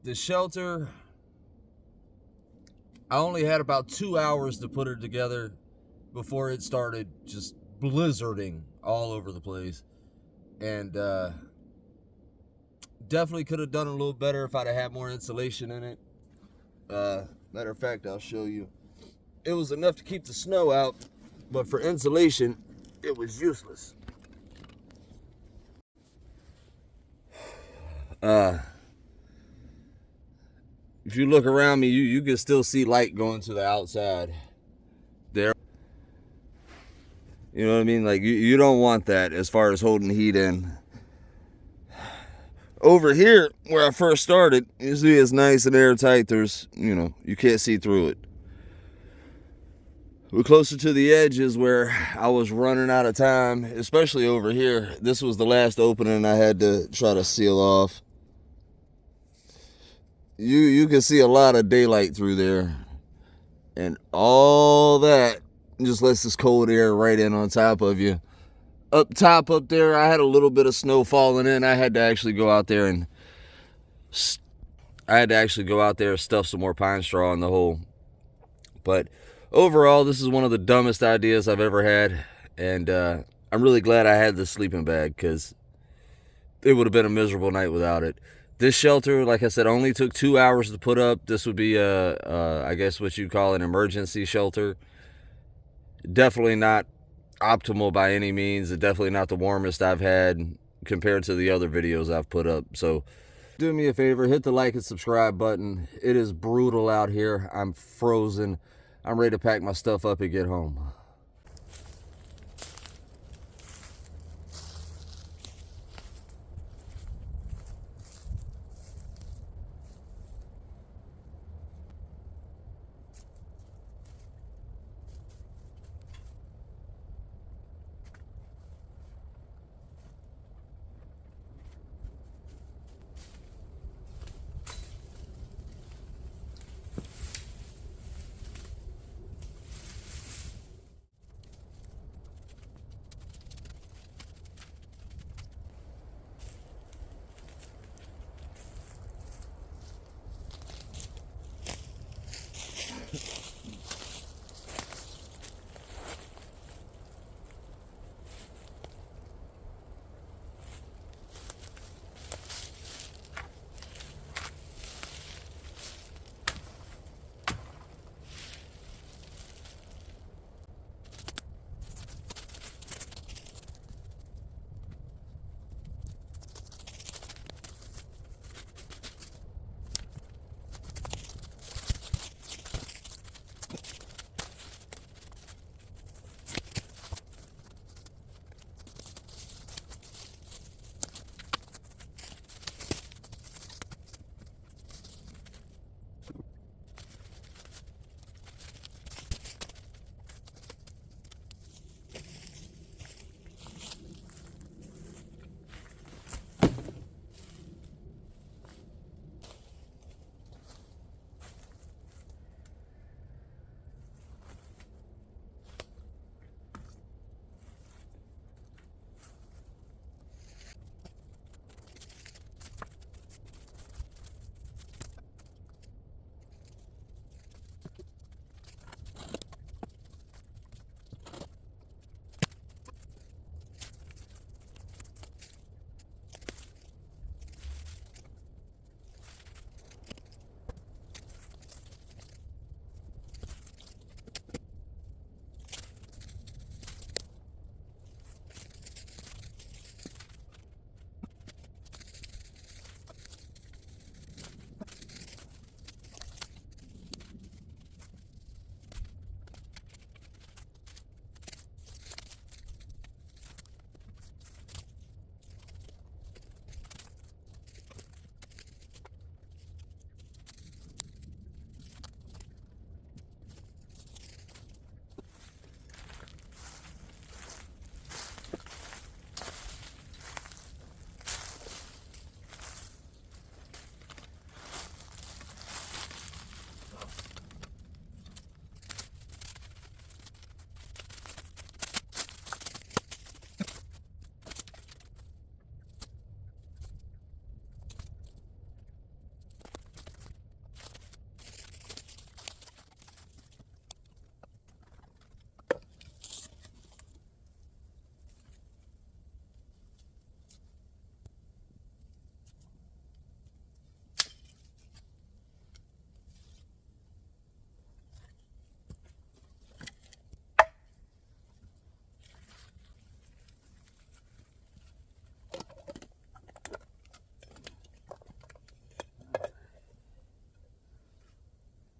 The shelter, I only had about 2 hours to put it together before it started just blizzarding all over the place. And definitely could have done a little better if I'd have had more insulation in it. Matter of fact, I'll show you. It was enough to keep the snow out, but for insulation, it was useless. If you look around me, you can still see light going to the outside there. You know what I mean? Like, you don't want that as far as holding heat in. Over here, where I first started, you see it's nice and airtight. There's, you can't see through it. We're closer to the edge is where I was running out of time, especially over here. This was the last opening I had to try to seal off. You can see a lot of daylight through there. And all that just lets this cold air right in on top of you. Up top up there, I had a little bit of snow falling in. I had to actually go out there and stuff some more pine straw in the hole. But overall, this is one of the dumbest ideas I've ever had. And I'm really glad I had this sleeping bag, because it would have been a miserable night without it. This shelter, like I said, only took 2 hours to put up. This would be, I guess what you'd call an emergency shelter. Definitely not optimal by any means. Definitely not the warmest I've had compared to the other videos I've put up. So do me a favor, hit the like and subscribe button. It is brutal out here. I'm frozen. I'm ready to pack my stuff up and get home.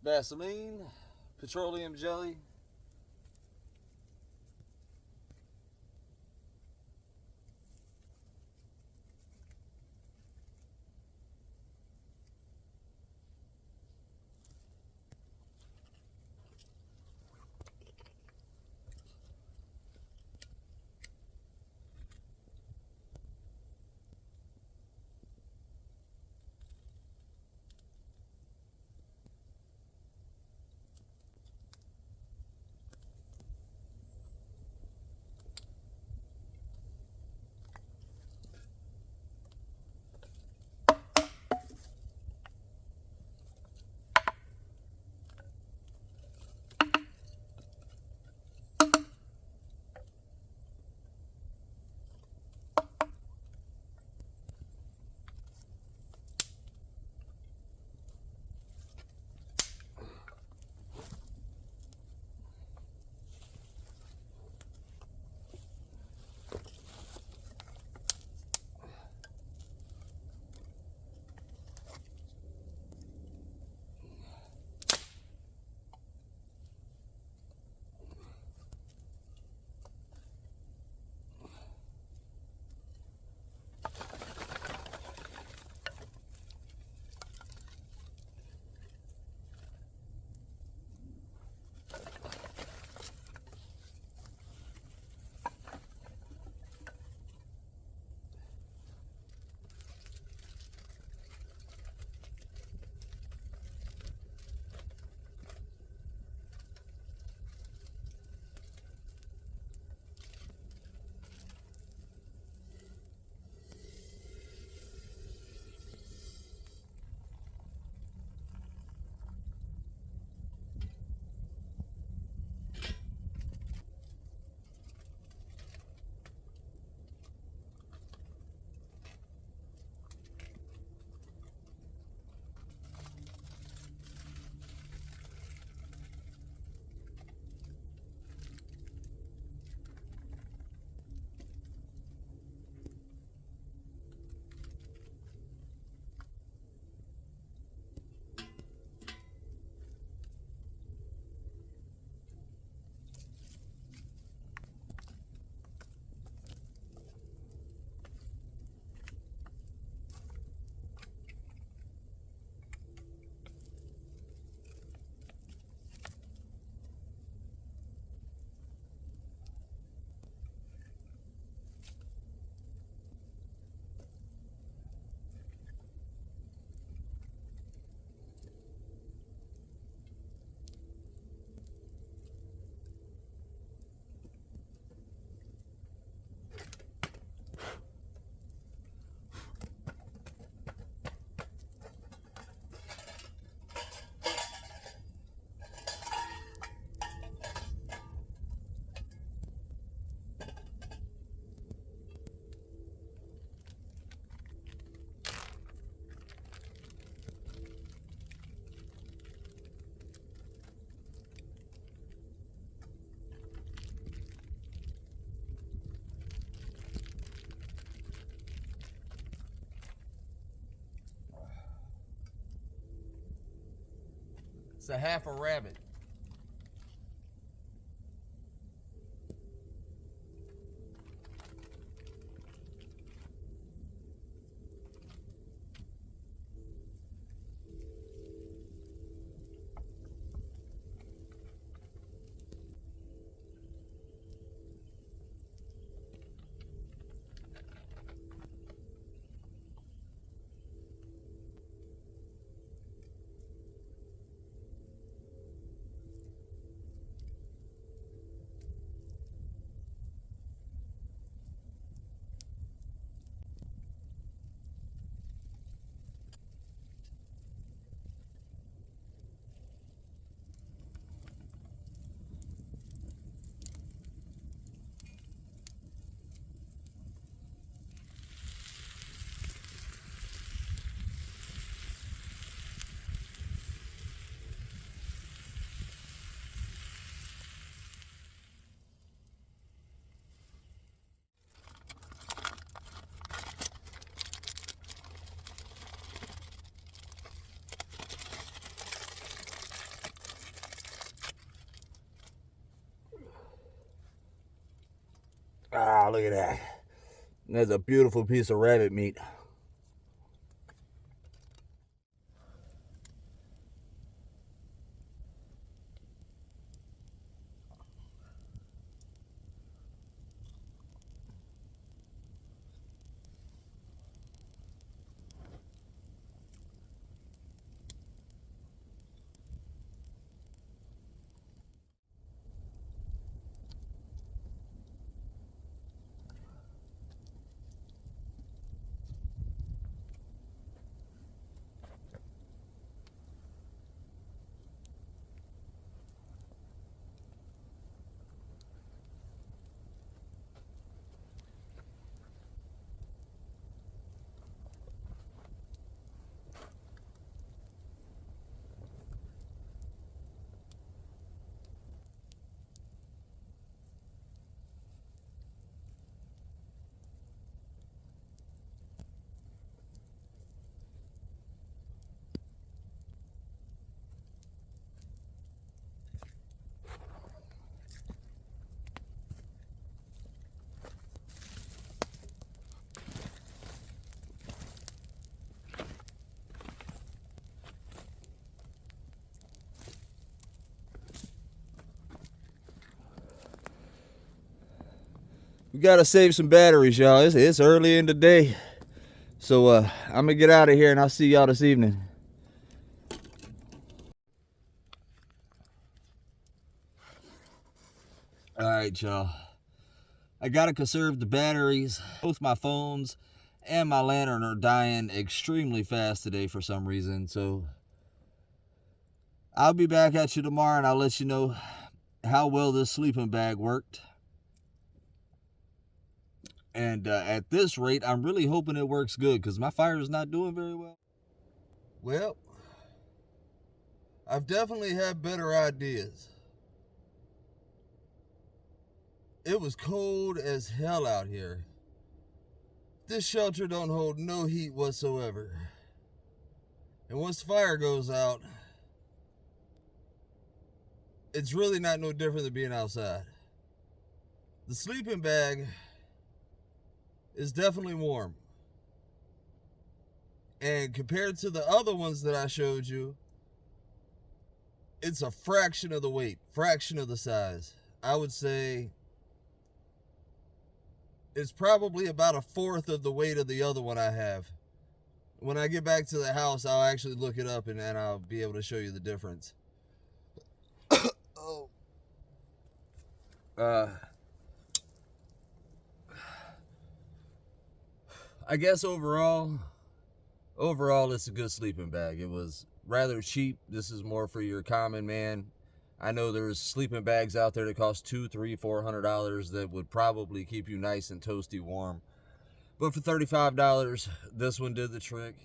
Vaseline, petroleum jelly, it's a half a rabbit. Ah, look at that. That's a beautiful piece of rabbit meat. We gotta save some batteries, y'all. It's early in the day. So I'm gonna get out of here and I'll see y'all this evening. Alright, y'all. I gotta conserve the batteries. Both my phones and my lantern are dying extremely fast today for some reason. So I'll be back at you tomorrow and I'll let you know how well this sleeping bag worked. And at this rate, I'm really hoping it works good because my fire is not doing very well. Well, I've definitely had better ideas. It was cold as hell out here. This shelter don't hold no heat whatsoever. And once the fire goes out, it's really not no different than being outside. The sleeping bag is definitely warm. And compared to the other ones that I showed you, it's a fraction of the weight, fraction of the size. I would say it's probably about a fourth of the weight of the other one I have. When I get back to the house, I'll actually look it up and I'll be able to show you the difference. Oh. I guess overall it's a good sleeping bag. It was rather cheap. This is more for your common man. I know there's sleeping bags out there that cost $200, $300, $400 that would probably keep you nice and toasty warm. But for $35, this one did the trick.